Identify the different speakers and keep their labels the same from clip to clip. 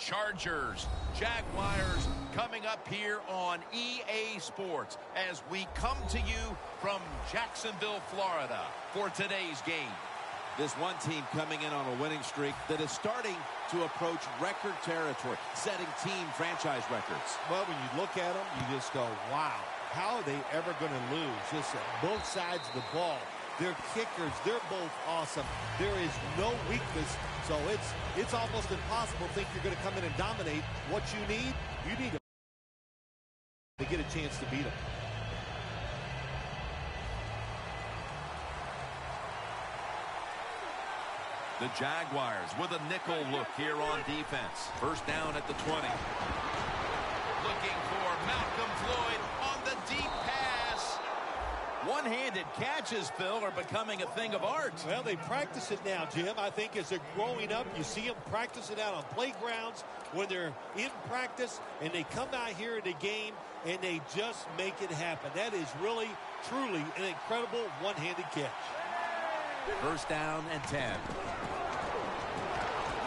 Speaker 1: Chargers, Jaguars coming up here on EA Sports as we come to you from Jacksonville, Florida for today's game.
Speaker 2: This one team coming in on a winning streak that is starting to approach record territory, setting team franchise records.
Speaker 3: Well, when you look at them, you just go, wow, how are they ever going to lose? Just both sides of the ball. They're kickers. They're both awesome. There is no weakness. So it's almost impossible to think you're going to come in and dominate. What you need to get a chance to beat them.
Speaker 1: The Jaguars with a nickel look here on defense. First down at the 20. Looking for Malcolm Floyd on the deep pass. One-handed catches, Phil, are becoming a thing of art.
Speaker 3: Well, they practice it now, Jim. I think as they're growing up, you see them practice it out on playgrounds when they're in practice, and they come out here in the game, and they just make it happen. That is really, truly an incredible one-handed catch.
Speaker 2: First down and 10.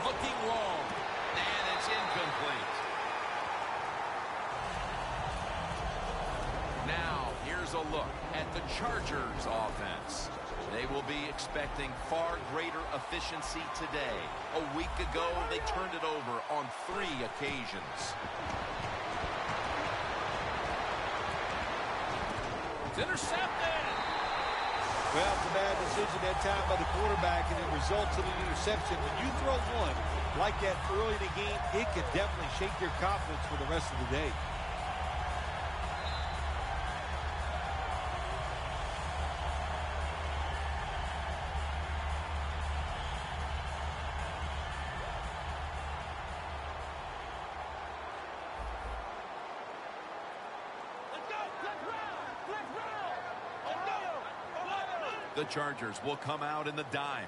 Speaker 1: Looking long, and it's incomplete. Now, here's a look at the Chargers offense. They will be expecting far greater efficiency today. A week ago, they turned it over on 3 occasions. It's intercepted.
Speaker 3: Well, it's a bad decision that time by the quarterback, and it results in an interception. When you throw one like that early in the game, it can definitely shake your confidence for the rest of the day.
Speaker 1: The Chargers will come out in the dime.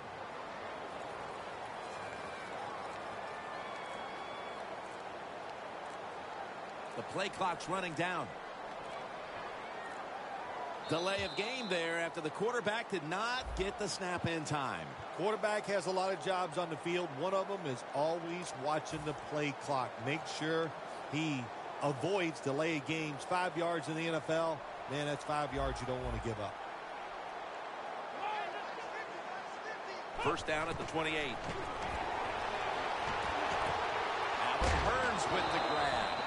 Speaker 2: The play clock's running down. Delay of game there after the quarterback did not get the snap in time.
Speaker 3: Quarterback has a lot of jobs on the field. One of them is always watching the play clock. Make sure he avoids delay games. 5 yards in the NFL, man, that's 5 yards you don't want to give up.
Speaker 1: First down at the 28. Allen Hurns with the grab.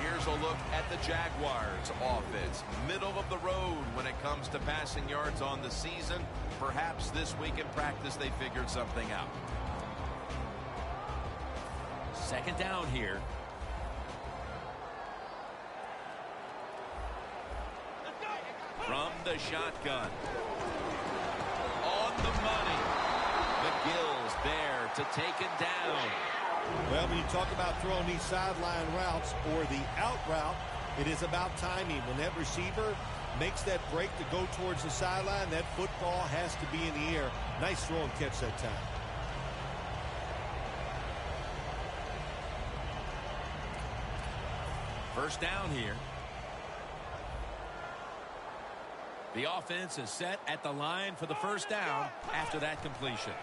Speaker 1: Here's a look at the Jaguars offense. Middle of the road when it comes to passing yards on the season. Perhaps this week in practice they figured something out.
Speaker 2: Second down here.
Speaker 1: From the shotgun. On the money. McGill's there to take it down.
Speaker 3: Well, when you talk about throwing these sideline routes or the out route, it is about timing. When that receiver makes that break to go towards the sideline, that football has to be in the air. Nice throw and catch that time.
Speaker 2: First down here. The offense is set at the line for the first down after that completion.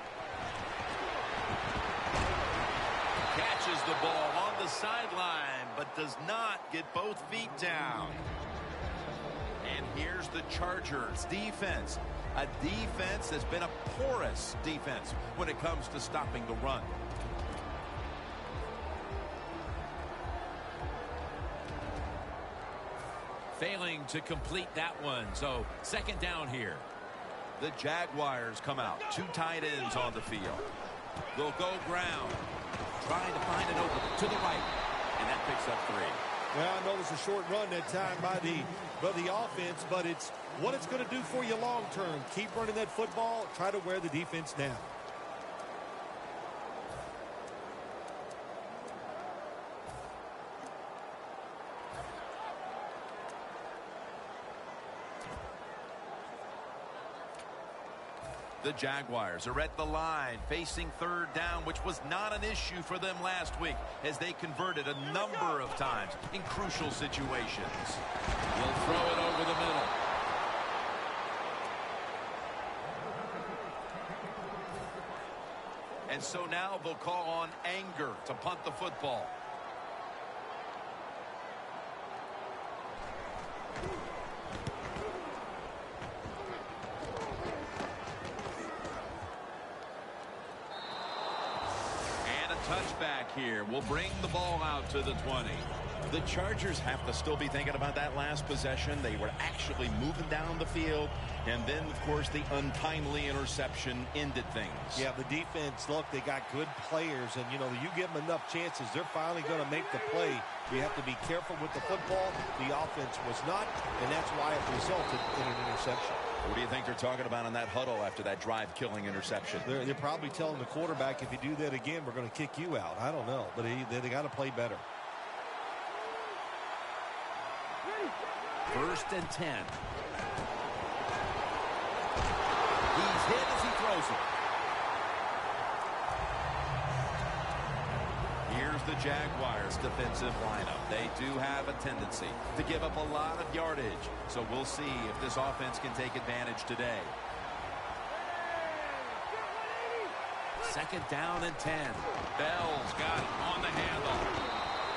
Speaker 1: Catches the ball on the sideline, but does not get both feet down. And here's the Chargers defense. A defense that's been a porous defense when it comes to stopping the run.
Speaker 2: Failing to complete that one, so second down here.
Speaker 1: The Jaguars come out. 2 tight ends on the field. They'll go ground.
Speaker 2: Trying to find an opening to the right, and that picks up 3.
Speaker 3: Well, I know it was a short run that time by the offense, but it's what it's going to do for you long term. Keep running that football. Try to wear the defense down.
Speaker 1: The Jaguars are at the line facing third down, which was not an issue for them last week as they converted a number of times in crucial situations.
Speaker 2: He'll throw it over the middle.
Speaker 1: And so now they'll call on anger to punt the football. And a touchback here will bring the ball out to the 20.
Speaker 2: The Chargers have to still be thinking about that last possession. They were actually moving down the field. And then, of course, the untimely interception ended things.
Speaker 3: Yeah, the defense, look, they got good players. And, you know, you give them enough chances, they're finally going to make the play. You have to be careful with the football. The offense was not, and that's why it resulted in an interception.
Speaker 2: What do you think they're talking about in that huddle after that drive-killing interception?
Speaker 3: They're probably telling the quarterback, if you do that again, we're going to kick you out. I don't know, but they got to play better.
Speaker 2: 1st and 10. He's hit as he throws it.
Speaker 1: Here's the Jaguars defensive lineup. They do have a tendency to give up a lot of yardage. So we'll see if this offense can take advantage today.
Speaker 2: 2nd down and 10.
Speaker 1: Bell's got it on the handle.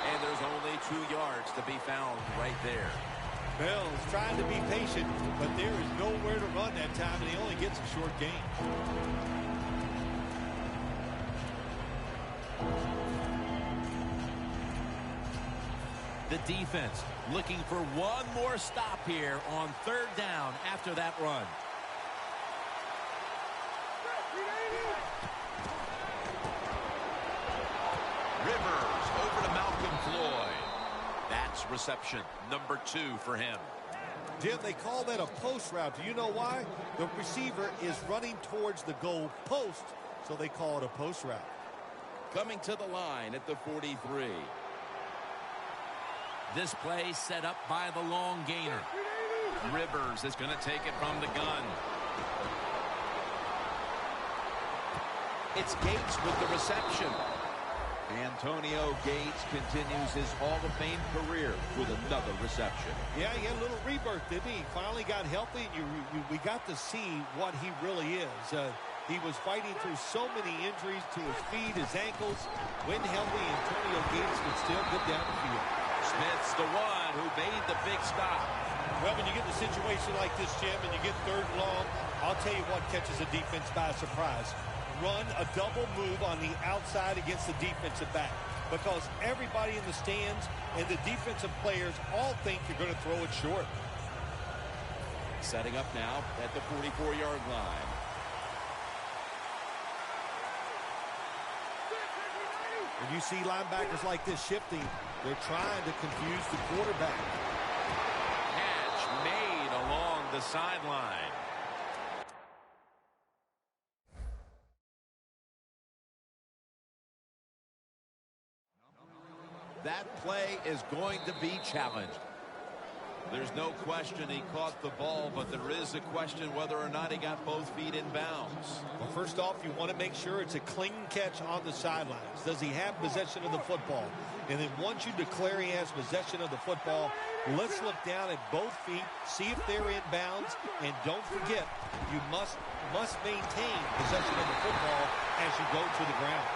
Speaker 2: And there's only 2 yards to be found right there.
Speaker 3: Bell's trying to be patient, but there is nowhere to run that time, and he only gets a short gain.
Speaker 2: The defense looking for one more stop here on 3rd down after that run.
Speaker 1: Rivers over to Malcolm Floyd. That's reception number 2 for him.
Speaker 3: Jim, they call that a post route. Do you know why? The receiver is running towards the goal post, so they call it a post route.
Speaker 2: Coming to the line at the 43. This play set up by the long gainer.
Speaker 1: Rivers is going to take it from the gun.
Speaker 2: It's Gates with the reception. Antonio Gates continues his Hall of Fame career with another reception.
Speaker 3: Yeah, he had a little rebirth, didn't he? He finally got healthy. We got to see what he really is. He was fighting through so many injuries to his feet, his ankles. When healthy, Antonio Gates could still get down the field.
Speaker 1: Smith's the one who made the big stop.
Speaker 3: Well, when you get in a situation like this, Jim, and you get 3rd and long, I'll tell you what catches a defense by surprise. Run a double move on the outside against the defensive back, because everybody in the stands and the defensive players all think you're going to throw it short.
Speaker 2: Setting up now at the 44-yard line.
Speaker 3: When you see linebackers like this shifting, they're trying to confuse the quarterback.
Speaker 1: Catch made along the sideline.
Speaker 2: That play is going to be challenged. There's no question he caught the ball, but there is a question whether or not he got both feet in bounds.
Speaker 3: Well, first off, you want to make sure it's a clean catch on the sidelines. Does he have possession of the football? And then once you declare he has possession of the football, let's look down at both feet, see if they're in bounds, and don't forget, you must maintain possession of the football as you go to the ground.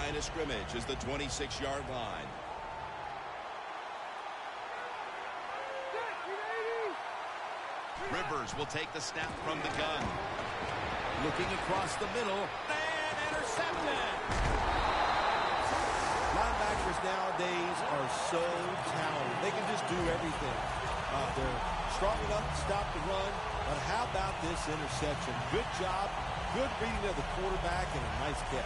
Speaker 2: Of scrimmage is the 26-yard line.
Speaker 1: Rivers will take the snap from the gun.
Speaker 2: Looking across the middle and intercepted.
Speaker 3: Linebackers nowadays are so talented. They can just do everything. They're strong enough to stop the run, but how about this interception? Good job, good reading of the quarterback, and a nice catch.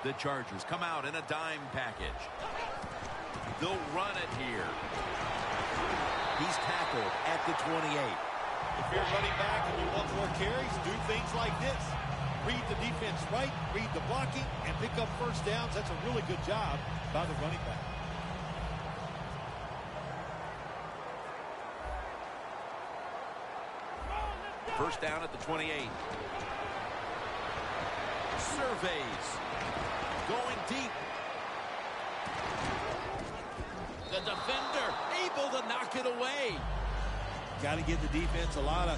Speaker 1: The Chargers come out in a dime package. They'll run it here.
Speaker 2: He's tackled at the 28.
Speaker 3: If you're running back and you want more carries, do things like this. read the defense right, read the blocking, and pick up first downs. That's a really good job by the running back.
Speaker 2: First down at the 28. Surveys. Going deep. The defender able to knock it away.
Speaker 3: Got to give the defense a lot of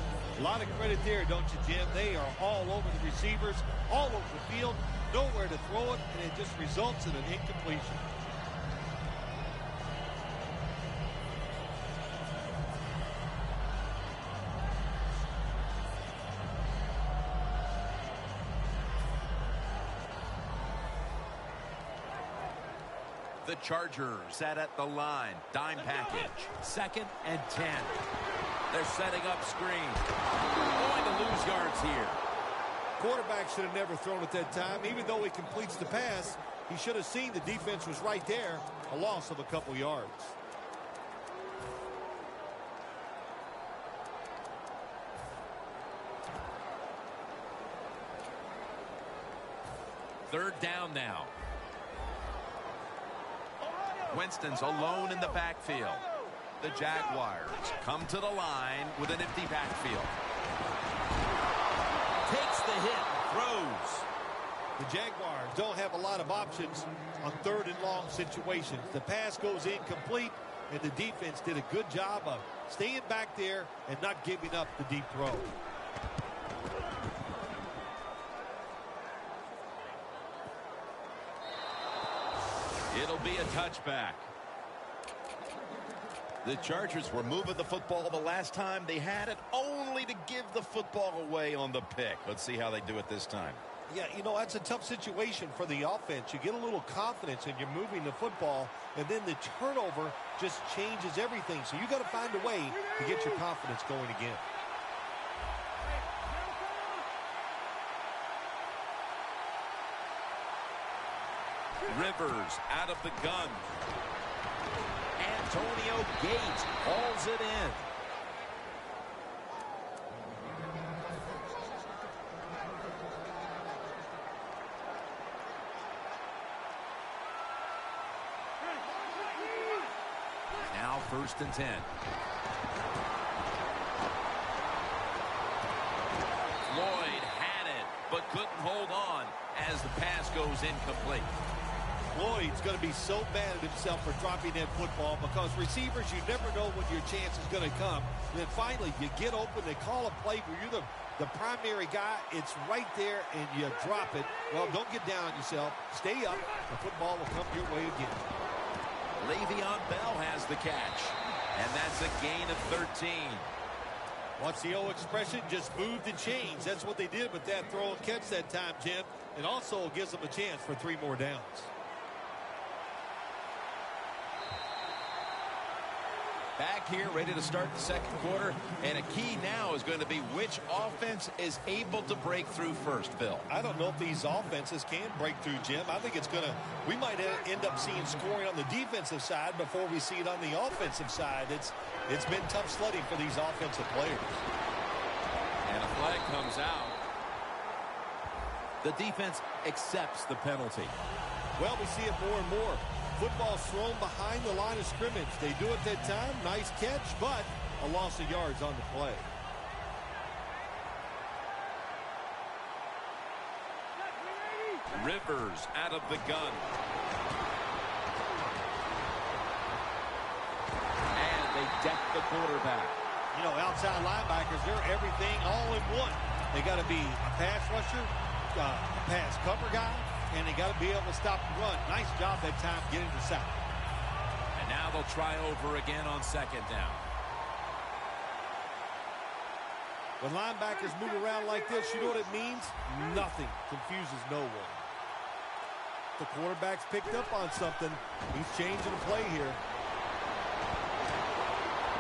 Speaker 3: credit there, don't you, Jim? They are all over the receivers, all over the field, nowhere to throw it, and it just results in an incompletion.
Speaker 2: The Chargers set at the line. Dime package. 2nd and 10. They're setting up screen. Going to lose yards here.
Speaker 3: Quarterback should have never thrown at that time. Even though he completes the pass, he should have seen the defense was right there. A loss of a couple yards.
Speaker 2: Third down now. Winston's alone in the backfield. The Jaguars come to the line with an empty backfield. Takes the hit, throws.
Speaker 3: The Jaguars don't have a lot of options on 3rd and long situations. The pass goes incomplete, and the defense did a good job of staying back there and not giving up the deep throw.
Speaker 2: It'll be a touchback.
Speaker 1: The Chargers were moving the football the last time they had it, only to give the football away on the pick. Let's see how they do it this time.
Speaker 3: Yeah, you know, that's a tough situation for the offense. You get a little confidence and you're moving the football, and then the turnover just changes everything. So you got to find a way to get your confidence going again.
Speaker 2: Rivers out of the gun. Antonio Gates hauls it in. Now 1st and 10. Floyd had it, but couldn't hold on as the pass goes incomplete.
Speaker 3: Floyd's going to be so mad at himself for dropping that football, because receivers, you never know when your chance is going to come. And then finally, you get open, they call a play where you're the primary guy. It's right there, and you drop it. Well, don't get down on yourself. Stay up. The football will come your way again.
Speaker 2: Le'Veon Bell has the catch, and that's a gain of 13.
Speaker 3: What's the old expression? Just move the chains. That's what they did with that throw and catch that time, Jim. It also gives them a chance for 3 more downs.
Speaker 1: Back here, ready to start the 2nd quarter, and a key now is going to be which offense is able to break through first, Bill.
Speaker 3: I don't know if these offenses can break through, Jim. I think it's going to, we might end up seeing scoring on the defensive side before we see it on the offensive side. It's been tough sledding for these offensive players.
Speaker 2: And a flag comes out. The defense accepts the penalty.
Speaker 3: Well, we see it more and more. Football's thrown behind the line of scrimmage. They do it that time. Nice catch, but a loss of yards on the play.
Speaker 2: Rivers out of the gun. And they deck the quarterback.
Speaker 3: You know, outside linebackers, they're everything all in one. They got to be a pass rusher, a pass cover guy, and they got to be able to stop the run. Nice job that time getting the sack.
Speaker 2: And now they'll try over again on 2nd down.
Speaker 3: When linebackers move around like this, you know what it means? Nothing. Confuses no one. The quarterback's picked up on something. He's changing the play here.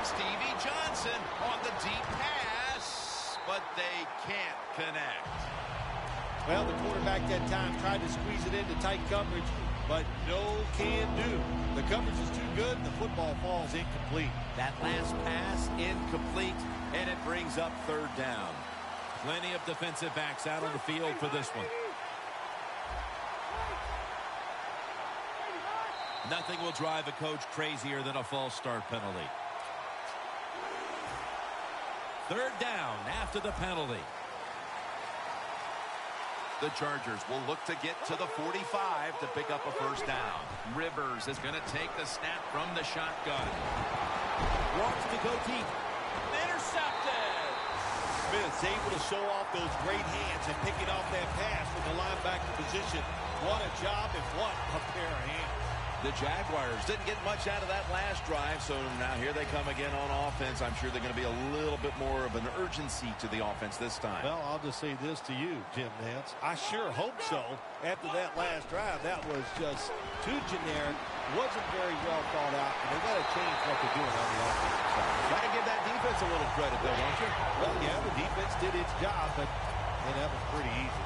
Speaker 1: Stevie Johnson on the deep pass, but they can't connect.
Speaker 3: Well, the quarterback that time tried to squeeze it into tight coverage, but no can do. The coverage is too good, and the football falls incomplete.
Speaker 2: That last pass incomplete, and it brings up 3rd down. Plenty of defensive backs out on the field for this one. Nothing will drive a coach crazier than a false start penalty. Third down after the penalty.
Speaker 1: The Chargers will look to get to the 45 to pick up a first down. Rivers is going to take the snap from the shotgun.
Speaker 2: Wants to go deep. Intercepted.
Speaker 3: Smith's able to show off those great hands and picking off that pass from the linebacker position. What a job and what a pair of hands.
Speaker 1: The Jaguars didn't get much out of that last drive, so now here they come again on offense. I'm sure they're going to be a little bit more of an urgency to the offense this time.
Speaker 3: Well, I'll just say this to you, Jim Nance. I sure hope so. After that last drive, that was just too generic, wasn't very well thought out, and they've got to change what they're doing on the offensive side.
Speaker 1: Got to give that defense a little credit, though, don't you?
Speaker 3: Well, yeah, the defense did its job, but that was pretty easy.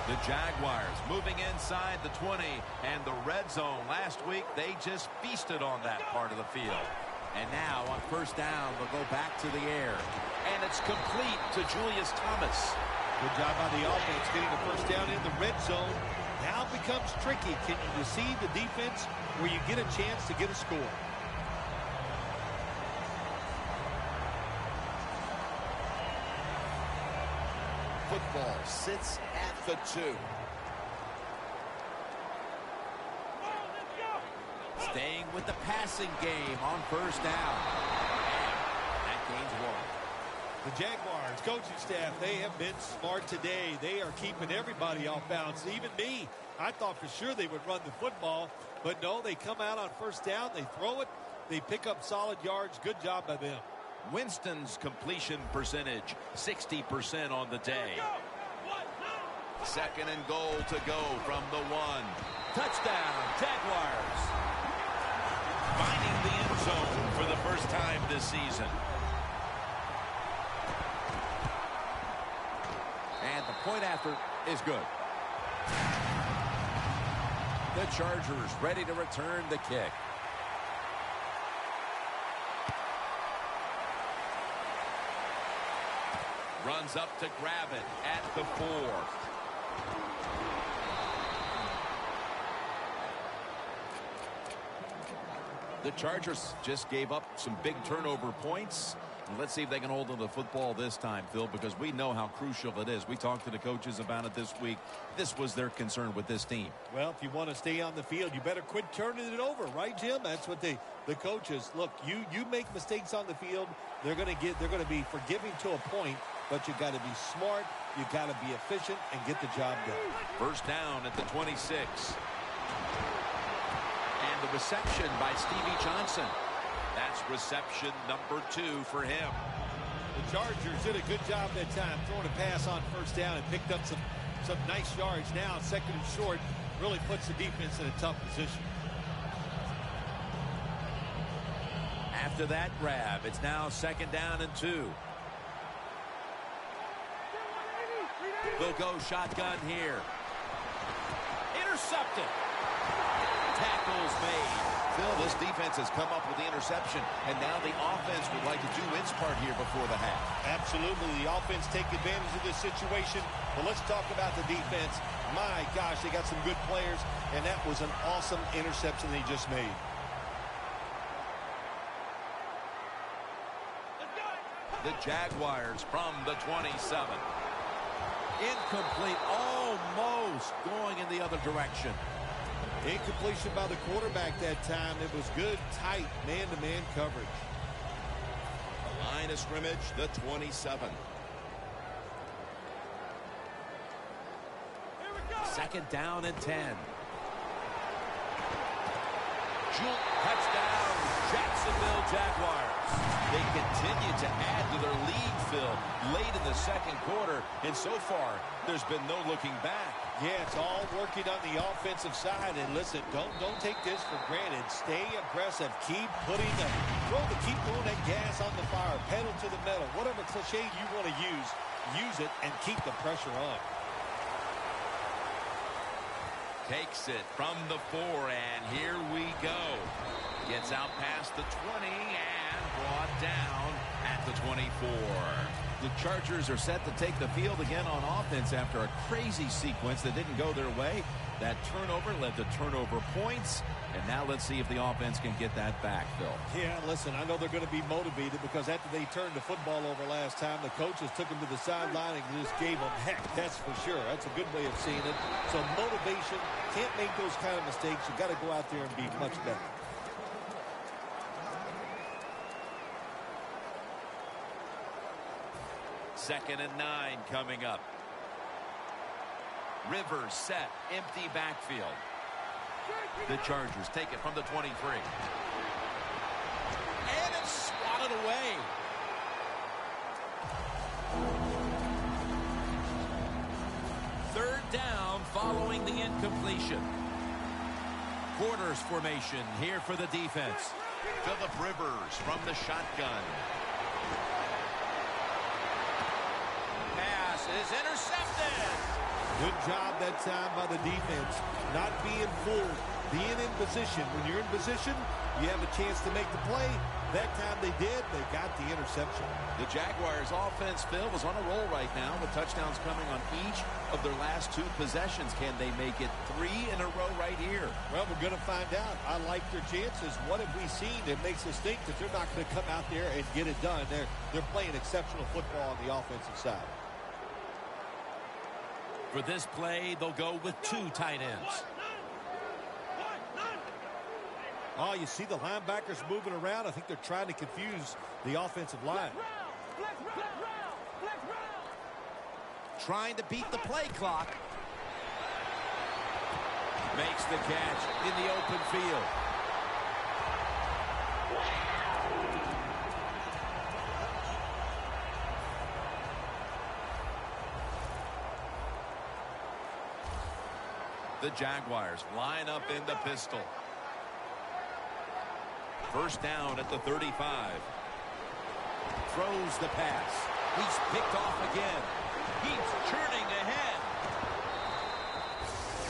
Speaker 1: The Jaguars moving inside the 20 and the red zone. Last week, they just feasted on that part of the field.
Speaker 2: And now on first down, they'll go back to the air.
Speaker 1: And it's complete to Julius Thomas.
Speaker 3: Good job by the offense getting the first down in the red zone. Now it becomes tricky. Can you deceive the defense where you get a chance to get a score?
Speaker 1: Football sits at the 2.
Speaker 2: Staying with the passing game on first down. And that gains 1.
Speaker 3: The Jaguars coaching staff, they have been smart today. They are keeping everybody off bounds, even me. I thought for sure they would run the football, but no, they come out on first down, they throw it, they pick up solid yards. Good job by them.
Speaker 1: Winston's completion percentage, 60% on the day. Second and goal to go from the 1.
Speaker 2: Touchdown, Jaguars.
Speaker 1: Finding the end zone for the first time this season.
Speaker 2: And the point after is good. The Chargers ready to return the kick.
Speaker 1: Runs up to grab it at the 4.
Speaker 2: The Chargers just gave up some big turnover points. And let's see if they can hold on to the football this time, Phil, because we know how crucial it is. We talked to the coaches about it this week. This was their concern with this team.
Speaker 3: Well, if you want to stay on the field, you better quit turning it over, right, Jim? That's what the coaches look. You make mistakes on the field, they're going to be forgiving to a point, but you got to be smart, you got to be efficient, and get the job done.
Speaker 1: First down at the 26. And the reception by Stevie Johnson. That's reception number 2 for him.
Speaker 3: The Chargers did a good job that time throwing a pass on first down and picked up some nice yards. Now second and short really puts the defense in a tough position.
Speaker 2: After that grab, it's now second down and 2. They'll go shotgun here. Intercepted. Tackles made.
Speaker 1: Phil, this defense has come up with the interception, and now the offense would like to do its part here before the half.
Speaker 3: Absolutely. The offense take advantage of this situation. But let's talk about the defense. My gosh, they got some good players, and that was an awesome interception they just made.
Speaker 1: The Jaguars from the 27.
Speaker 2: Incomplete, almost going in the other direction.
Speaker 3: Incompletion by the quarterback that time. It was good, tight, man-to-man coverage.
Speaker 1: The line of scrimmage, the 27.
Speaker 2: Second down and 10. Touchdown, Jacksonville Jaguars.
Speaker 1: They continue to add to their lead, Phil, late in the second quarter. And so far, there's been no looking back.
Speaker 3: Yeah, it's all working on the offensive side. And listen, don't take this for granted. Stay aggressive. Keep throwing that gas on the fire. Pedal to the metal. Whatever cliche you want to use it and keep the pressure on.
Speaker 1: Takes it from the 4, and here we go. Gets out past the 20 and brought down at the 24.
Speaker 2: The Chargers are set to take the field again on offense after a crazy sequence that didn't go their way. That turnover led to turnover points. And now let's see if the offense can get that back, Phil.
Speaker 3: Yeah, listen, I know they're going to be motivated because after they turned the football over last time, the coaches took them to the sideline and just gave them heck. That's for sure. That's a good way of seeing it. So motivation, can't make those kind of mistakes. You got to go out there and be much better.
Speaker 2: Second and 9 coming up. Rivers set, empty backfield. The Chargers take it from the 23. And it's swatted away. Third down following the incompletion. Quarters formation here for the defense.
Speaker 1: Phillip Rivers from the shotgun.
Speaker 2: Pass is intercepted.
Speaker 3: Good job that time by the defense. Not being fooled. Being in position. When you're in position, you have a chance to make the play. That time they did. They got the interception.
Speaker 2: The Jaguars offense, Phil, is on a roll right now with touchdowns coming on each of their last 2 possessions. Can they make it 3 in a row right here?
Speaker 3: Well, we're going to find out. I like their chances. What have we seen that makes us think that they're not going to come out there and get it done? They're playing exceptional football on the offensive side.
Speaker 2: For this play, they'll go with 2 tight ends.
Speaker 3: Oh, you see the linebackers moving around. I think they're trying to confuse the offensive line.
Speaker 2: Trying to beat the play clock. Makes the catch in the open field. The Jaguars line up in the pistol. First down at the 35. Throws the pass. He's picked off again. He's churning ahead.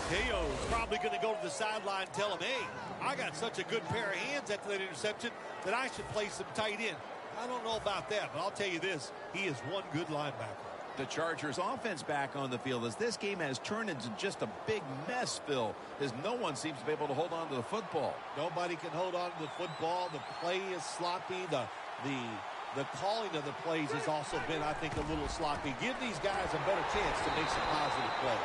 Speaker 3: KO's probably going to go to the sideline and tell him, hey, I got such a good pair of hands after that interception that I should play some tight end. I don't know about that, but I'll tell you this. He is one good linebacker.
Speaker 2: The Chargers offense back on the field as this game has turned into just a big mess, Phil, as no one seems to be able to hold on to the football.
Speaker 3: Nobody can hold on to the football. The play is sloppy. The calling of the plays has also been, I think, a little sloppy. Give these guys a better chance to make some positive plays.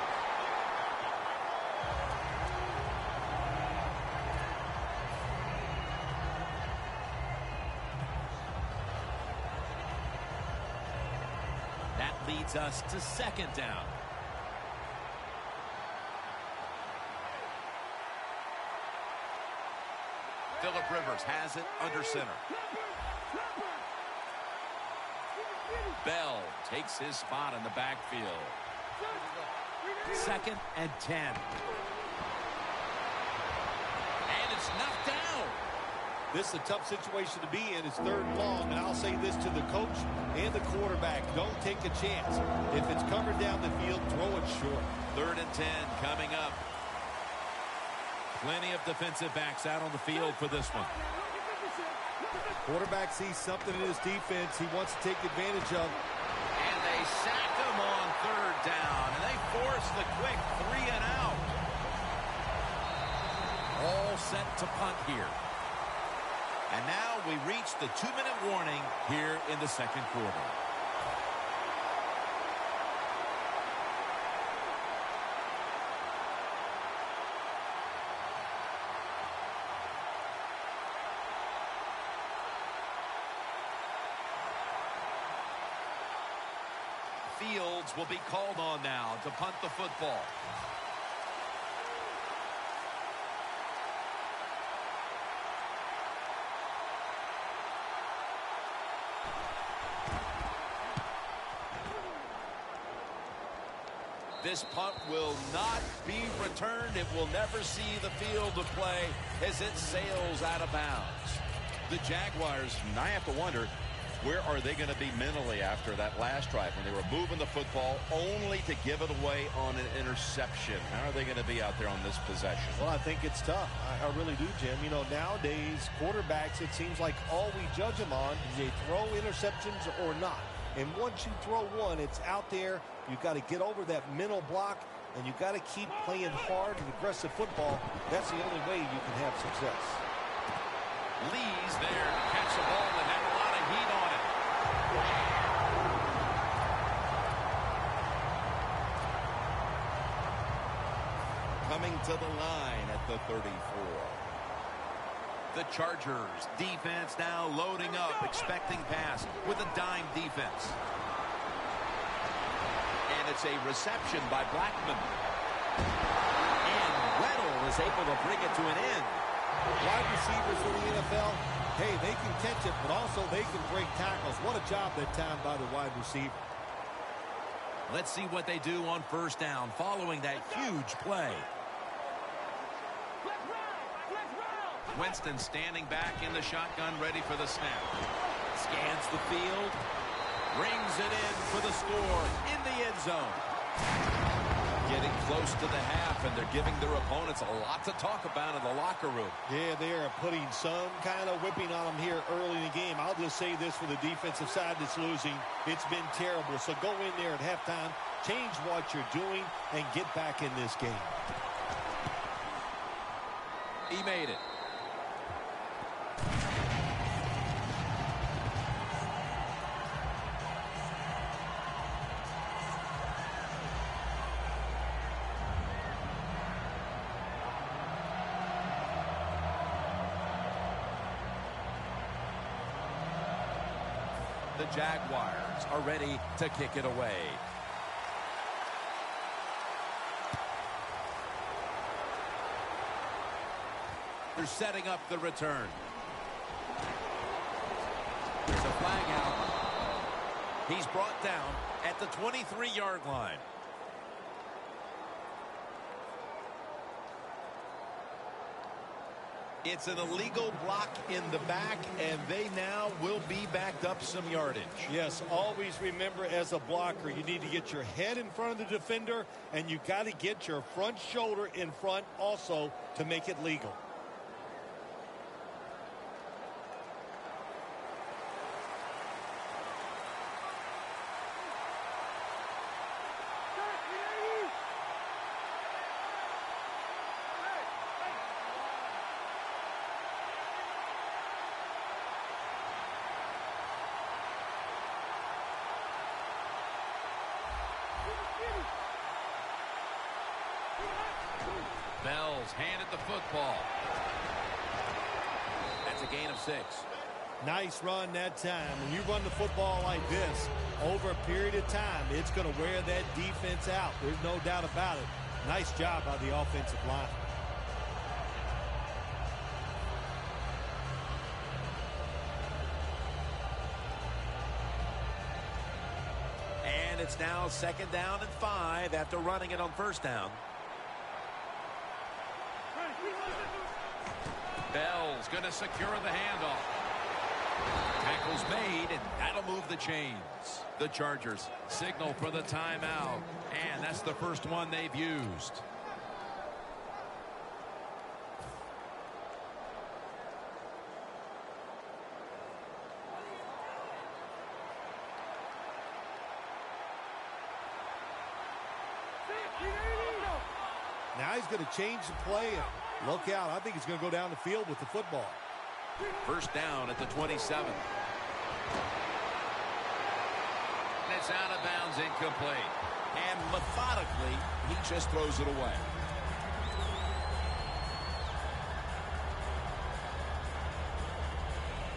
Speaker 2: That leads us to second down. Phillip Rivers has it under center. Bell takes his spot in the backfield. Second and 10. And it's knocked down.
Speaker 3: This is a tough situation to be in. It's 3rd and long, and I'll say this to the coach and the quarterback. Don't take a chance. If it's covered down the field, throw it short.
Speaker 2: 3rd and 10 coming up. Plenty of defensive backs out on the field for this one.
Speaker 3: Quarterback sees something in his defense he wants to take advantage of.
Speaker 2: And they sack him on 3rd down, and they force the quick 3 and out. All set to punt here. And now we reach the 2-minute warning here in the second quarter. Fields will be called on now to punt the football. This punt will not be returned. It will never see the field of play as it sails out of bounds. The Jaguars,
Speaker 1: And I have to wonder, where are they going to be mentally after that last drive when they were moving the football only to give it away on an interception? How are they going to be out there on this possession?
Speaker 3: Well, I think it's tough. I really do, Jim. You know, nowadays, quarterbacks, it seems like all we judge them on is they throw interceptions or not. And once you throw one, it's out there. You've got to get over that mental block, and you've got to keep playing hard and aggressive football. That's the only way you can have success.
Speaker 2: Lee's there to catch the ball that had a lot of heat on it.
Speaker 1: Coming to the line at the 34.
Speaker 2: The Chargers defense now loading up, expecting pass with a dime defense. And it's a reception by Blackman. And Weddle is able to bring it to an end.
Speaker 3: Wide receivers for the NFL, hey, they can catch it, but also they can break tackles. What a job that time by the wide receiver.
Speaker 2: Let's see what they do on first down following that huge play. Winston standing back in the shotgun, ready for the snap. Scans the field. Rings it in for the score in the end zone. Getting close to the half, and they're giving their opponents a lot to talk about in the locker room.
Speaker 3: Yeah, they are putting some kind of whipping on them here early in the game. I'll just say this for the defensive side that's losing. It's been terrible. So go in there at halftime, change what you're doing, and get back in this game.
Speaker 2: He made it. The Jaguars are ready to kick it away. They're setting up the return. There's a flag out. He's brought down at the 23-yard line.
Speaker 1: It's an illegal block in the back, and they now will be backed up some yardage.
Speaker 3: Yes, always remember as a blocker, you need to get your head in front of the defender, and you got to get your front shoulder in front also to make it legal.
Speaker 2: Bell's handed the football. That's a gain of 6.
Speaker 3: Nice run that time. When you run the football like this over a period of time, it's going to wear that defense out. There's no doubt about it. Nice job by the offensive line.
Speaker 2: And it's now 2nd down and 5 after running it on first down. Bell's going to secure the handoff. Tackle's made, and that'll move the chains. The Chargers signal for the timeout, and that's the first one they've used.
Speaker 3: Now he's going to change the play. And look out. I think he's going to go down the field with the football.
Speaker 2: First down at the 27. And it's out of bounds, incomplete. And methodically, he just throws it away.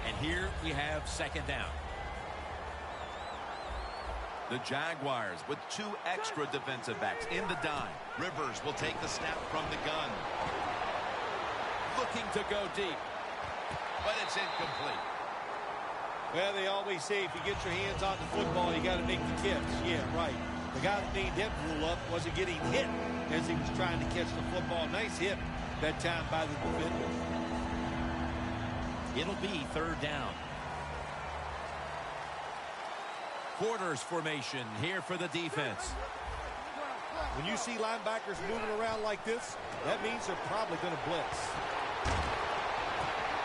Speaker 2: And here we have 2nd down. The Jaguars with 2 extra defensive backs in the dime. Rivers will take the snap from the gun. Looking to go deep, but it's incomplete.
Speaker 3: Well, they always say if you get your hands on the football, you got to make the catch. Yeah, right. The guy that made that rule up wasn't getting hit as he was trying to catch the football. Nice hit that time by the defender.
Speaker 2: It'll be 3rd down. Quarters formation here for the defense.
Speaker 3: When you see linebackers moving around like this, that means they're probably going to blitz.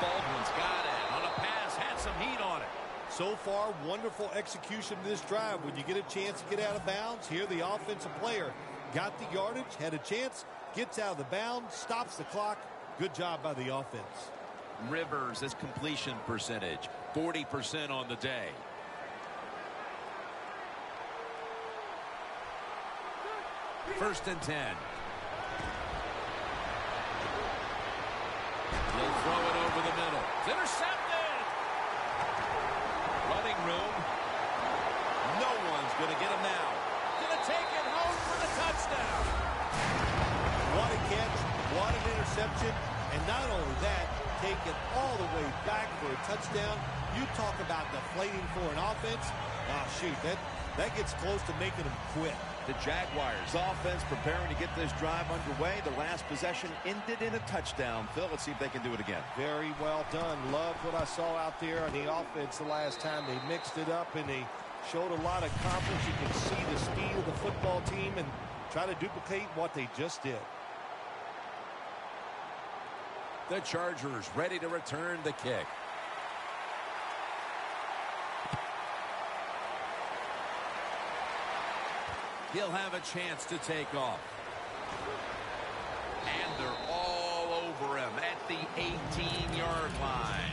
Speaker 2: Baldwin's got it on a pass, had some heat on it.
Speaker 3: So far, wonderful execution of this drive. When you get a chance to get out of bounds, here the offensive player got the yardage, had a chance, gets out of the bounds, stops the clock. Good job by the offense.
Speaker 2: Rivers' his completion percentage, 40% on the day. First and 10. He'll throw it over the middle. It's intercepted. Running room. No one's going to get him now. Going to take it home for the touchdown.
Speaker 3: What a catch. What an interception. And not only that, take it all the way back for a touchdown. You talk about deflating for an offense. Oh, shoot, that gets close to making them quit.
Speaker 2: The Jaguars offense preparing to get this drive underway. The last possession ended in a touchdown. Phil, let's see if they can do it again.
Speaker 3: Very well done. Loved what I saw out there on the offense the last time. They mixed it up and they showed a lot of confidence. You can see the speed of the football team and try to duplicate what they just did.
Speaker 2: The Chargers ready to return the kick. He'll have a chance to take off. And they're all over him at the 18-yard line.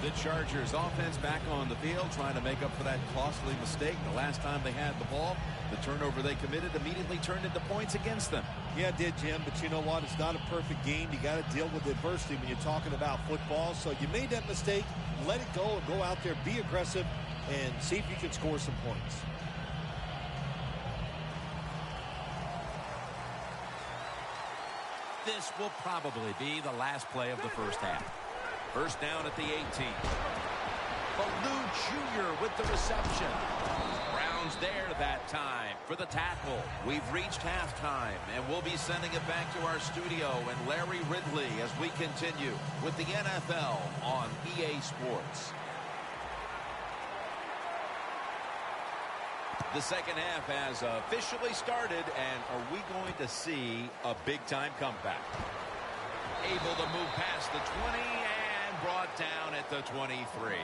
Speaker 2: The Chargers offense back on the field trying to make up for that costly mistake. The last time they had the ball, the turnover they committed immediately turned into points against them.
Speaker 3: Yeah, it did, Jim, but you know what? It's not a perfect game. You got to deal with adversity when you're talking about football. So you made that mistake, let it go and go out there, be aggressive, and see if you can score some points.
Speaker 2: This will probably be the last play of the first half. First down at the 18. Baloo Jr. with the reception. Browns there that time for the tackle. We've reached halftime, and we'll be sending it back to our studio and Larry Ridley as we continue with the NFL on EA Sports. The second half has officially started, and are we going to see a big-time comeback? Able to move past the 20 and brought down at the 23.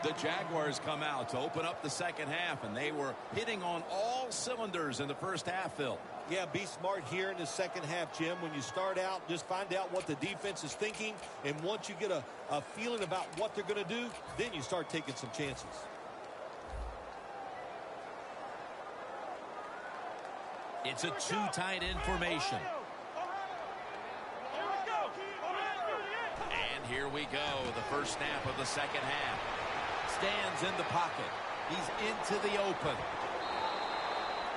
Speaker 2: The Jaguars come out to open up the second half, and they were hitting on all cylinders in the first half, Phil.
Speaker 3: Yeah, be smart here in the second half, Jim. When you start out, just find out what the defense is thinking, and once you get a feeling about what they're going to do, then you start taking some chances.
Speaker 2: It's a two-tight-end formation. And here we go, the first snap of the second half. Stands in the pocket. He's into the open.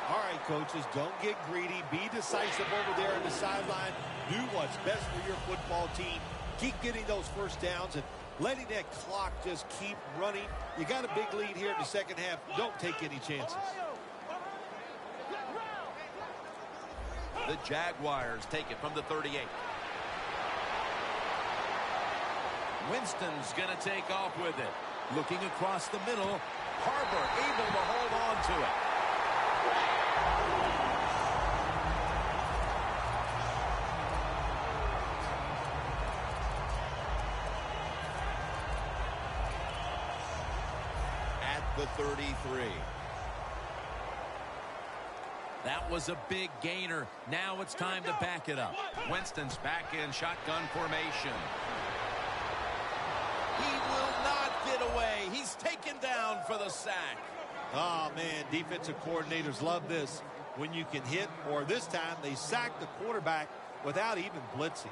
Speaker 3: All right, coaches, don't get greedy. Be decisive over there on the sideline. Do what's best for your football team. Keep getting those first downs and letting that clock just keep running. You got a big lead here in the second half. Don't take any chances.
Speaker 2: The Jaguars take it from the 38. Winston's going to take off with it. Looking across the middle. Harbor able to hold on to it. At the 33. That was a big gainer. Now it's time to back it up. Winston's back in shotgun formation. He will not get away. He's taken down for the sack.
Speaker 3: Oh, man, defensive coordinators love this. When you can hit, or this time they sack the quarterback without even blitzing.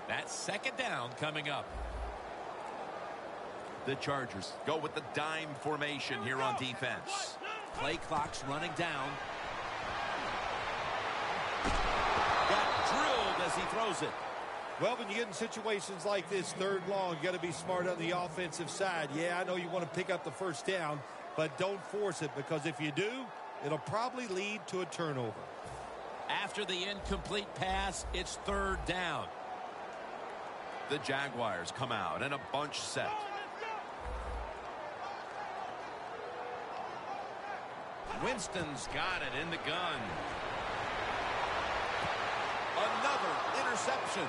Speaker 2: That's second down coming up. The Chargers go with the dime formation here on defense. Play clock's running down. Got drilled as he throws it.
Speaker 3: Well, when you get in situations like this, third long, you got to be smart on the offensive side. Yeah, I know you want to pick up the first down, but don't force it, because if you do, it'll probably lead to a turnover.
Speaker 2: After the incomplete pass, it's third down. The Jaguars come out in a bunch set. Winston's got it in the gun. Another interception.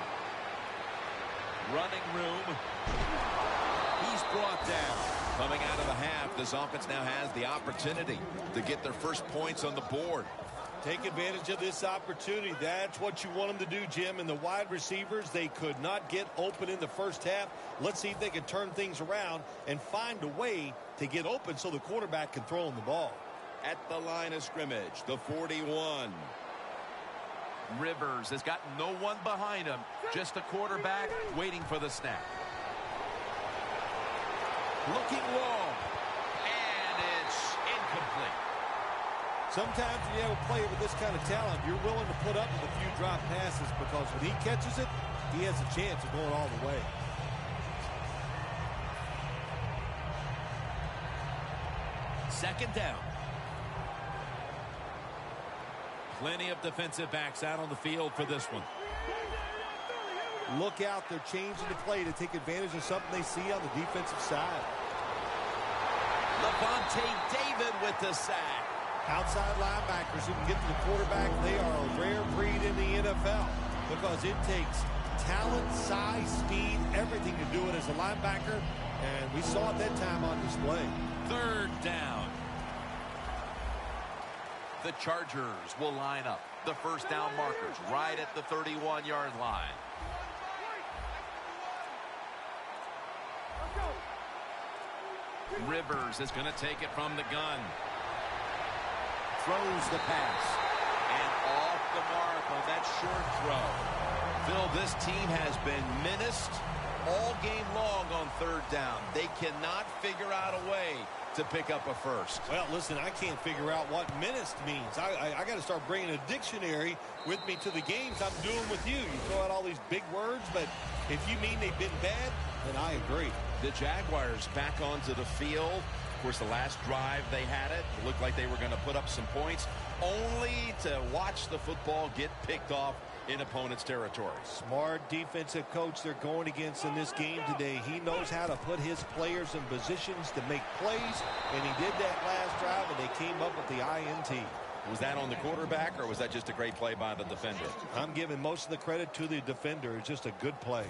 Speaker 2: Running room. He's brought down. Coming out of the half, this offense now has the opportunity to get their first points on the board.
Speaker 3: Take advantage of this opportunity. That's what you want them to do, Jim. And the wide receivers, they could not get open in the first half. Let's see if they can turn things around and find a way to get open so the quarterback can throw them the ball.
Speaker 2: At the line of scrimmage, the 41. Rivers has got no one behind him. Just a quarterback waiting for the snap. Looking long. And it's incomplete.
Speaker 3: Sometimes when you have a player with this kind of talent, you're willing to put up with a few drop passes because when he catches it, he has a chance of going all the way.
Speaker 2: Second down. Plenty of defensive backs out on the field for this one.
Speaker 3: Look out, they're changing the play to take advantage of something they see on the defensive side.
Speaker 2: Levante David with the sack.
Speaker 3: Outside linebackers who can get to the quarterback, they are a rare breed in the NFL because it takes talent, size, speed, everything to do it as a linebacker, and we saw it that time on display.
Speaker 2: Third down. The Chargers will line up. The first down markers right at the 31-yard line. Rivers is going to take it from the gun. Throws the pass. And off the mark on that short throw. Phil, this team has been menaced all game long on third down. They cannot figure out a way to pick up a first.
Speaker 3: Well, listen, I can't figure out what menaced means. I got to start bringing a dictionary with me to the games I'm doing with you. You throw out all these big words, but if you mean they've been bad, then I agree.
Speaker 2: The Jaguars back onto the field. Of course, the last drive they had it looked like they were going to put up some points, only to watch the football get picked off in opponent's territory.
Speaker 3: Smart defensive coach they're going against in this game today. He knows how to put his players in positions to make plays, and he did that last drive, and they came up with the INT.
Speaker 2: Was that on the quarterback, or was that just a great play by the defender?
Speaker 3: I'm giving most of the credit to the defender. It's just a good play.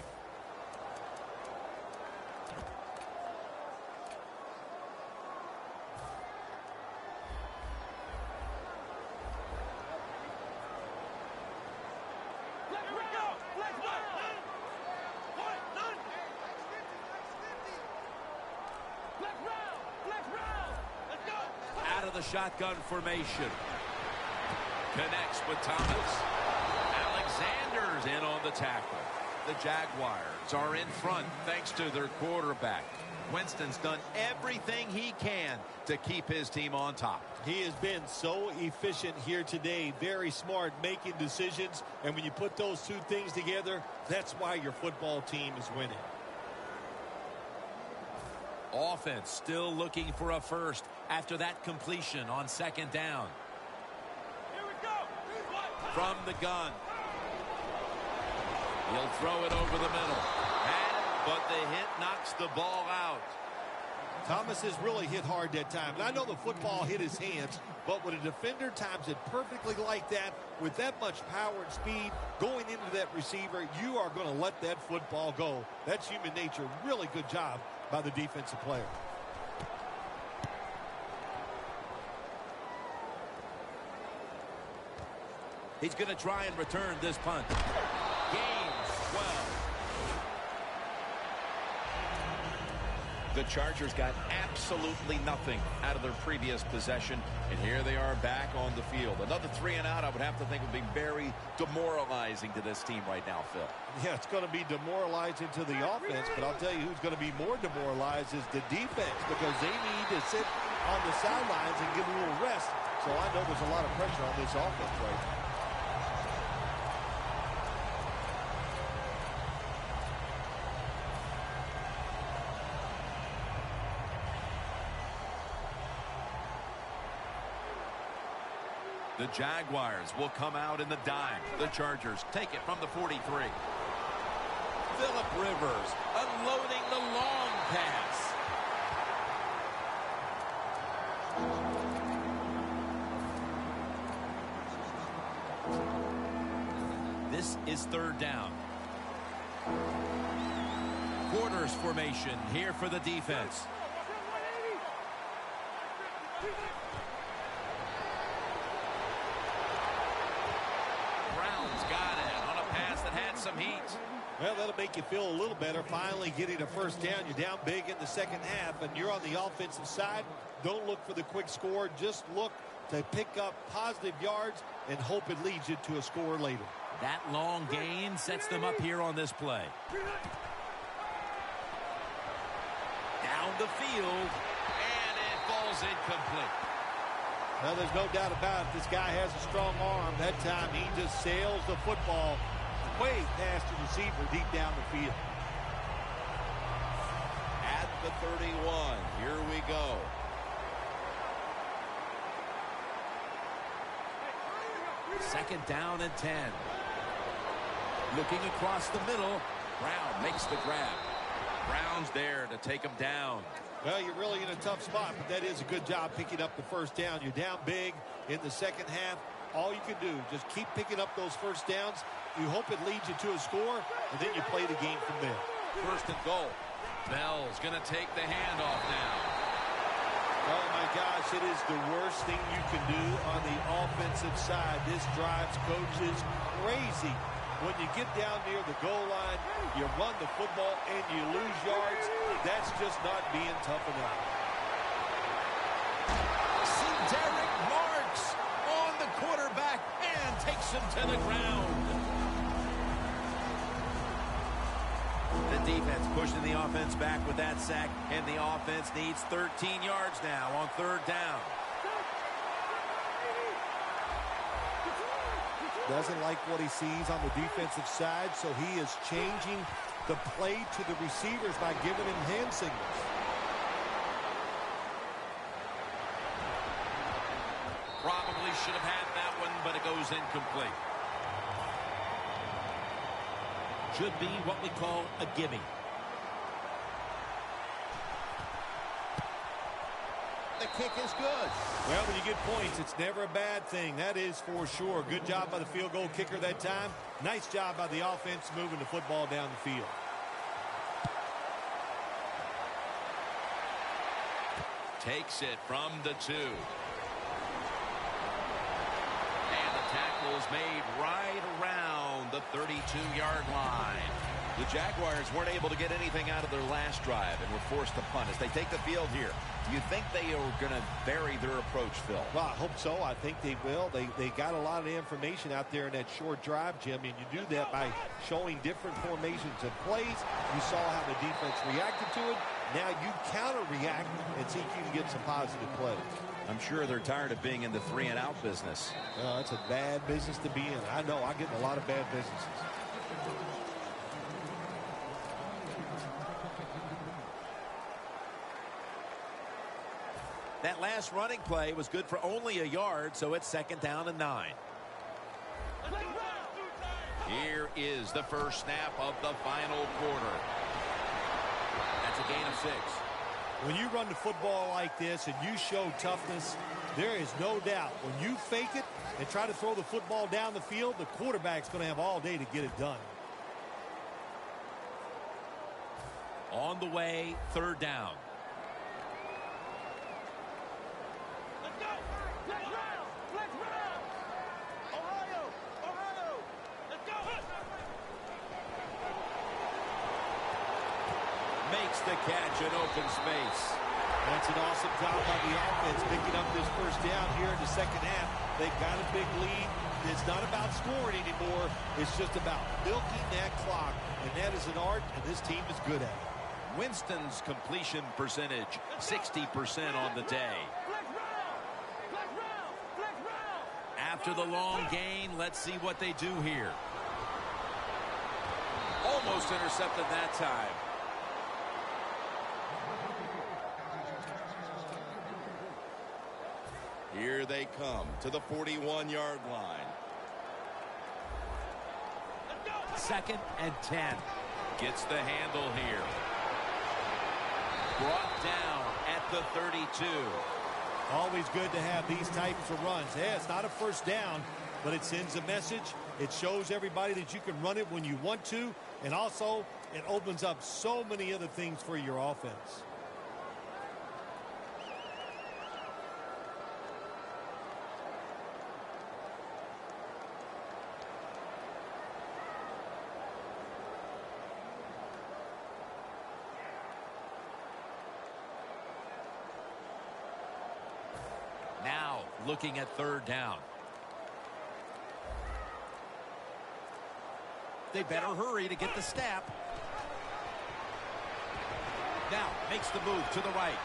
Speaker 2: Shotgun formation. Connects with Thomas. Alexander's in on the tackle. The Jaguars are in front thanks to their quarterback. Winston's done everything he can to keep his team on top.
Speaker 3: He has been so efficient here today. Very smart, making decisions. And when you put those two things together, that's why your football team is winning.
Speaker 2: Offense still looking for a first after that completion on second down.
Speaker 4: Here we go.
Speaker 2: From the gun. He'll throw it over the middle. But the hit knocks the ball out.
Speaker 3: Thomas has really hit hard that time. And I know the football hit his hands, but when a defender times it perfectly like that, with that much power and speed going into that receiver, you are going to let that football go. That's human nature. Really good job by the defensive player.
Speaker 2: He's going to try and return this punt. Game 12. The Chargers got absolutely nothing out of their previous possession, and here they are back on the field. Another 3 and out, I would have to think, would be very demoralizing to this team right now, Phil.
Speaker 3: Yeah, it's going to be demoralizing to the offense, but I'll tell you who's going to be more demoralized is the defense, because they need to sit on the sidelines and give a little rest. So I know there's a lot of pressure on this offense right now.
Speaker 2: The Jaguars will come out in the dime. The Chargers take it from the 43. Phillip Rivers unloading the long pass. This is third down. Quarters formation here for the defense. Brown's got it on a pass that had some heat.
Speaker 3: Well, that'll make you feel a little better. Finally getting a first down. You're down big in the second half, and you're on the offensive side. Don't look for the quick score. Just look to pick up positive yards and hope it leads you to a score later.
Speaker 2: That long gain sets them up here on this play. Down the field, and it falls incomplete.
Speaker 3: Well, there's no doubt about it. This guy has a strong arm. That time he just sails the football way past the receiver deep down the field.
Speaker 2: At the 31, here we go. Second down and 10. Looking across the middle. Brown makes the grab. Brown's there to take him down.
Speaker 3: Well, you're really in a tough spot, but that is a good job picking up the first down. You're down big in the second half. All you can do, just keep picking up those first downs. You hope it leads you to a score, and then you play the game from there.
Speaker 2: First and goal. Bell's going to take the handoff now.
Speaker 3: Oh, my gosh, it is the worst thing you can do on the offensive side. This drives coaches crazy. When you get down near the goal line, you run the football and you lose yards. That's just not being tough enough.
Speaker 2: Derek marks on the quarterback and takes him to the ground. The defense pushing the offense back with that sack, and the offense needs 13 yards now on third down.
Speaker 3: Doesn't like what he sees on the defensive side, so he is changing the play to the receivers by giving him hand signals.
Speaker 2: Probably should have had that one, but it goes incomplete. Should be what we call a gimme. The kick is good.
Speaker 3: Well, when you get points, it's never a bad thing. That is for sure. Good job by the field goal kicker that time. Nice job by the offense moving the football down the field.
Speaker 2: Takes it from the 2. And the tackle is made right around the 32-yard line. The Jaguars weren't able to get anything out of their last drive and were forced to punt as they take the field here. Do you think they are going to vary their approach, Phil?
Speaker 3: Well, I hope so. I think they will. They got a lot of information out there in that short drive, Jim, and you do that by showing different formations and plays. You saw how the defense reacted to it. Now you counter-react and see if you can get some positive plays.
Speaker 2: I'm sure they're tired of being in the 3-and-out business.
Speaker 3: Well, that's a bad business to be in. I know. I get in a lot of bad businesses.
Speaker 2: That last running play was good for only a yard, so it's second down and 9. Here is the first snap of the final quarter. That's a gain of 6.
Speaker 3: When you run the football like this and you show toughness, there is no doubt when you fake it and try to throw the football down the field, the quarterback's going to have all day to get it done.
Speaker 2: On the way, third down. Makes the catch in open space.
Speaker 3: That's an awesome job by the offense picking up this first down here in the second half. They got a big lead. It's not about scoring anymore. It's just about milking that clock, and that is an art, and this team is good at it.
Speaker 2: Winston's completion percentage, 60% on the day. After the long gain, let's see what they do here. Almost intercepted that time. Here they come to the 41-yard line. Second and 10. Gets the handle here. Brought down at the 32.
Speaker 3: Always good to have these types of runs. Yeah, it's not a first down, but it sends a message. It shows everybody that you can run it when you want to, and also it opens up so many other things for your offense.
Speaker 2: Now looking at third down. They better hurry to get the snap. Now makes the move to the right.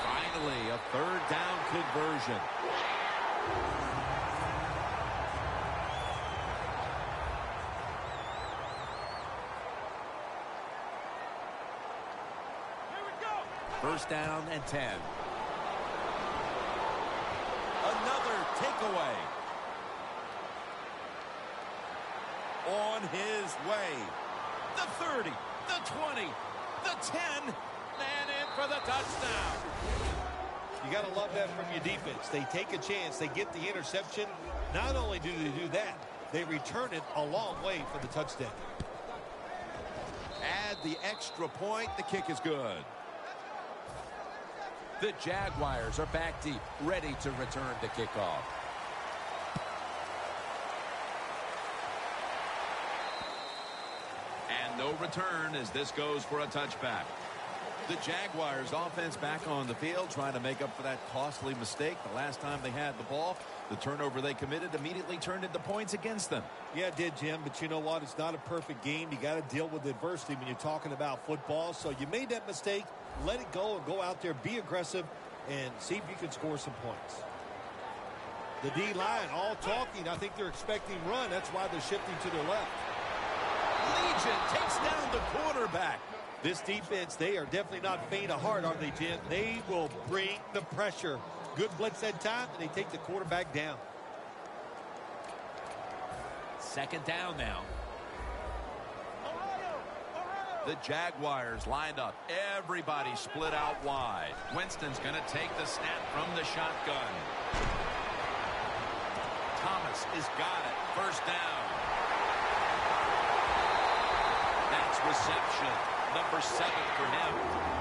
Speaker 2: Finally, a third down conversion.
Speaker 4: Here we go.
Speaker 2: First down and 10. Another takeaway. On his way. The 30, the 20, the 10, and in for the touchdown.
Speaker 3: You got to love that from your defense. They take a chance. They get the interception. Not only do they do that, they return it a long way for the touchdown.
Speaker 2: Add the extra point. The kick is good. The Jaguars are back deep, ready to return the kickoff. And no return as this goes for a touchback. The Jaguars offense back on the field trying to make up for that costly mistake the last time they had the ball. The turnover they committed immediately turned into points against them.
Speaker 3: Yeah, it did, Jim, but you know what? It's not a perfect game. You got to deal with adversity when you're talking about football. So you made that mistake. Let it go and go out there, be aggressive, and see if you can score some points. The D-line all talking. I think they're expecting run. That's why they're shifting to their left.
Speaker 2: Legion takes down the quarterback.
Speaker 3: This defense, they are definitely not faint of heart, are they, Jim? They will bring the pressure. Good blitz that time, and they take the quarterback down.
Speaker 2: Second down now. The Jaguars lined up. Everybody split out wide. Winston's going to take the snap from the shotgun. Thomas has got it. First down. That's reception. Number 7 for him.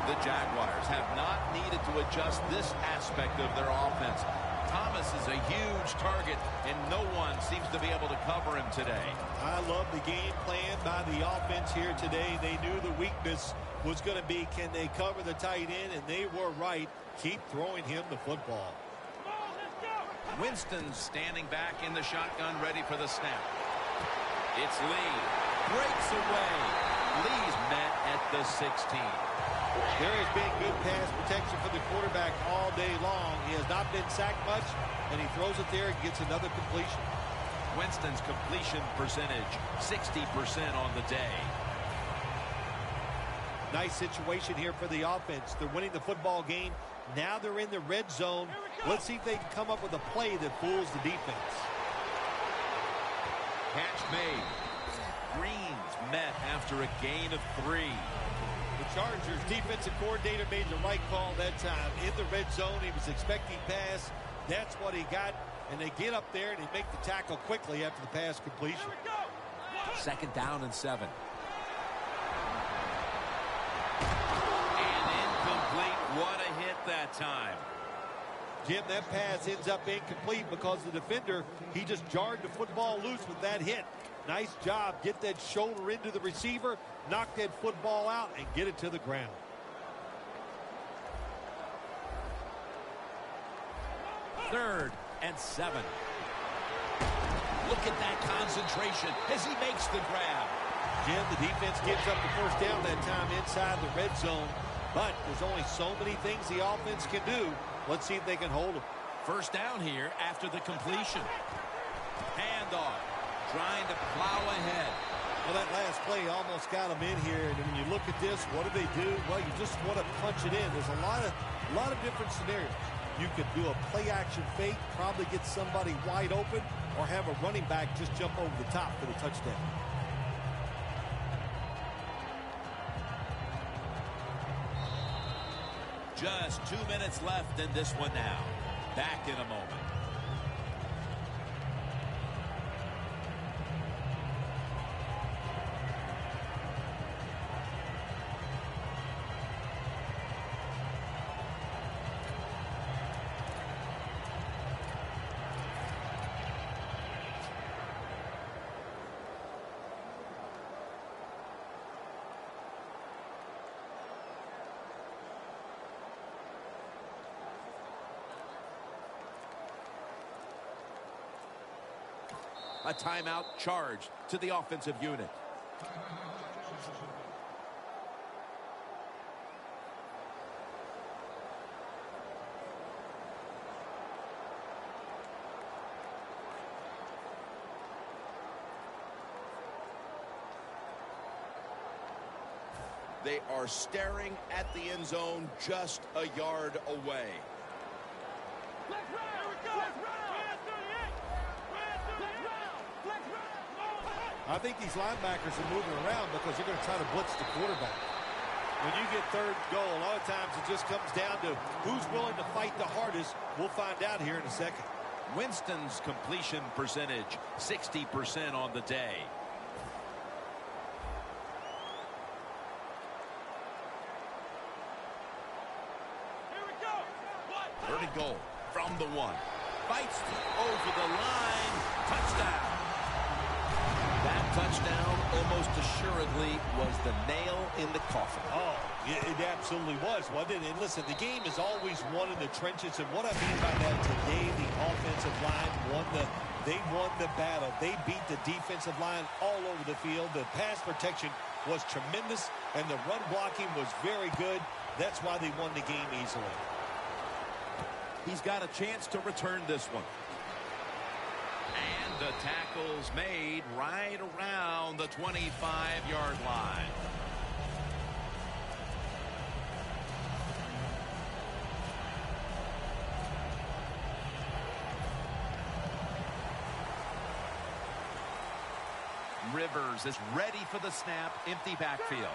Speaker 2: The Jaguars have not needed to adjust this aspect of their offense. Thomas is a huge target, and no one seems to be able to cover him today.
Speaker 3: I love the game plan by the offense here today. They knew the weakness was going to be, can they cover the tight end? And they were right. Keep throwing him the football.
Speaker 2: Winston standing back in the shotgun, ready for the snap. It's Lee. Breaks away. Lee's met at the 16.
Speaker 3: There has been good pass protection for the quarterback all day long. He has not been sacked much, and he throws it there and gets another completion.
Speaker 2: Winston's completion percentage, 60% on the day.
Speaker 3: Nice situation here for the offense. They're winning the football game. Now they're in the red zone. Let's see if they can come up with a play that fools the defense.
Speaker 2: Catch made. Green's met after a gain of 3.
Speaker 3: The Chargers defensive coordinator made the right call that time. In the red zone, he was expecting pass. That's what he got. And they get up there and they make the tackle quickly after the pass completion.
Speaker 2: Second down and 7. And incomplete. What a hit that time.
Speaker 3: Jim, that pass ends up incomplete because the defender, he just jarred the football loose with that hit. Nice job. Get that shoulder into the receiver, knock that football out, and get it to the ground.
Speaker 2: Third and 7. Look at that concentration as he makes the grab.
Speaker 3: Jim, the defense gives up the first down that time inside the red zone. But there's only so many things the offense can do. Let's see if they can hold them.
Speaker 2: First down here after the completion. Handoff. Trying to plow ahead.
Speaker 3: Well, that last play almost got them in here. And when you look at this, what do? Well, you just want to punch it in. There's a lot of different scenarios. You could do a play-action fake, probably get somebody wide open, or have a running back just jump over the top for the touchdown.
Speaker 2: Just 2 minutes left in this one now. Back in a moment. A timeout charged to the offensive unit. They are staring at the end zone just a yard away.
Speaker 3: I think these linebackers are moving around because they're going to try to blitz the quarterback. When you get third and goal, a lot of times it just comes down to who's willing to fight the hardest. We'll find out here in a second.
Speaker 2: Winston's completion percentage, 60% on the day.
Speaker 4: Here we go.
Speaker 2: Third and goal from the 1. Fights over the line. Touchdown. That touchdown almost assuredly was the nail in the coffin.
Speaker 3: Oh, it absolutely was, wasn't it? And listen, the game is always won in the trenches, and what I mean by that today, the offensive line won the battle. They beat the defensive line all over the field. The pass protection was tremendous, and the run blocking was very good. That's why they won the game easily.
Speaker 2: He's got a chance to return this one. And the tackle's made right around the 25-yard line. Rivers is ready for the snap. Empty backfield.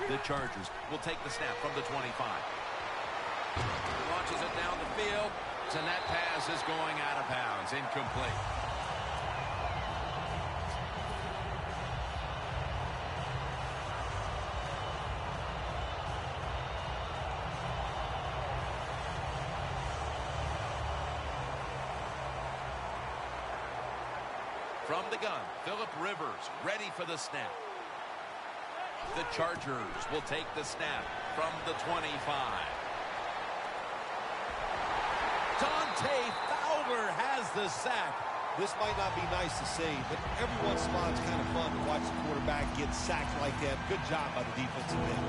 Speaker 2: The Chargers will take the snap from the 25. Launches it down the field, and that pass is going out of bounds. Incomplete. From the gun, Phillip Rivers ready for the snap. The Chargers will take the snap from the 25. Dante Fowler has the sack.
Speaker 3: This might not be nice to say, but every once in a while it's kind of fun to watch the quarterback get sacked like that. Good job by the defensive end.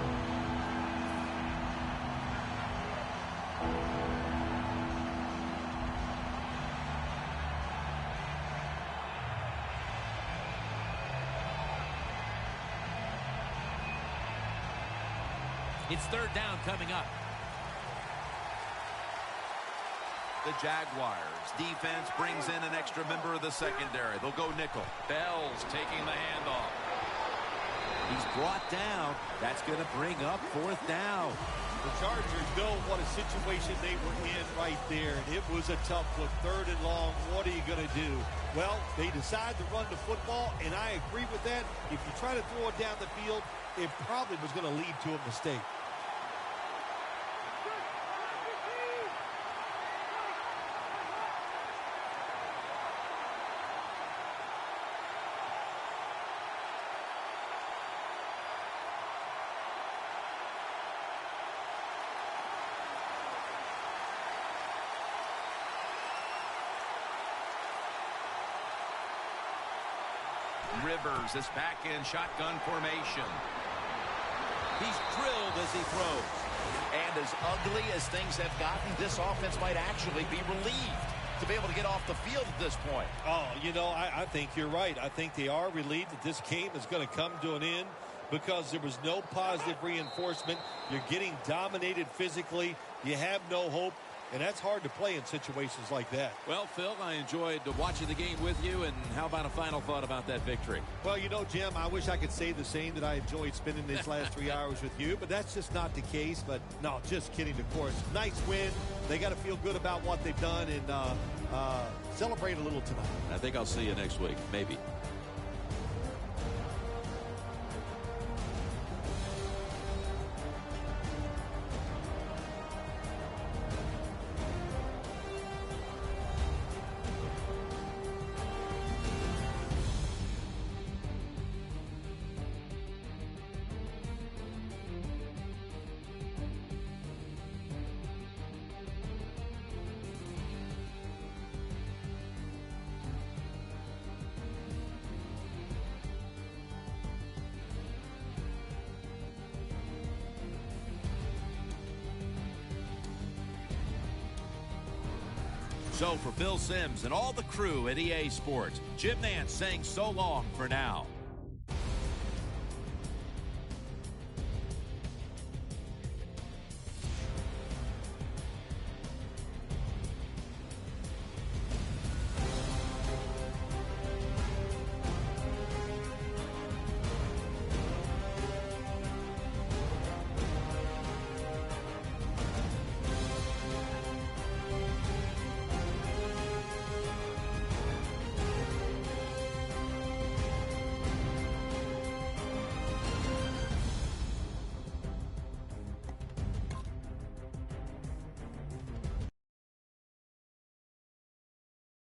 Speaker 2: It's third down coming up. The Jaguars defense brings in an extra member of the secondary. They'll go nickel. Bell's taking the handoff. He's brought down. That's going to bring up fourth down.
Speaker 3: The Chargers know what a situation they were in right there. It was a tough one. Third and long. What are you going to do? Well, they decide to run the football, and I agree with that. If you try to throw it down the field, it probably was going to lead to a mistake.
Speaker 2: Rivers is back in shotgun formation. He's drilled as he throws. And as ugly as things have gotten, this offense might actually be relieved to be able to get off the field at this point.
Speaker 3: Oh, you know, I think you're right. I think they are relieved that this game is going to come to an end because there was no positive reinforcement. You're getting dominated physically. You have no hope. And that's hard to play in situations like that.
Speaker 2: Well, Phil, I enjoyed watching the game with you. And how about a final thought about that victory?
Speaker 3: Well, you know, Jim, I wish I could say the same, that I enjoyed spending these last 3 hours with you. But that's just not the case. But, no, just kidding, of course. Nice win. They got to feel good about what they've done and celebrate a little tonight.
Speaker 2: I think I'll see you next week. Maybe. So for Phil Simms and all the crew at EA Sports, Jim Nance saying so long for now.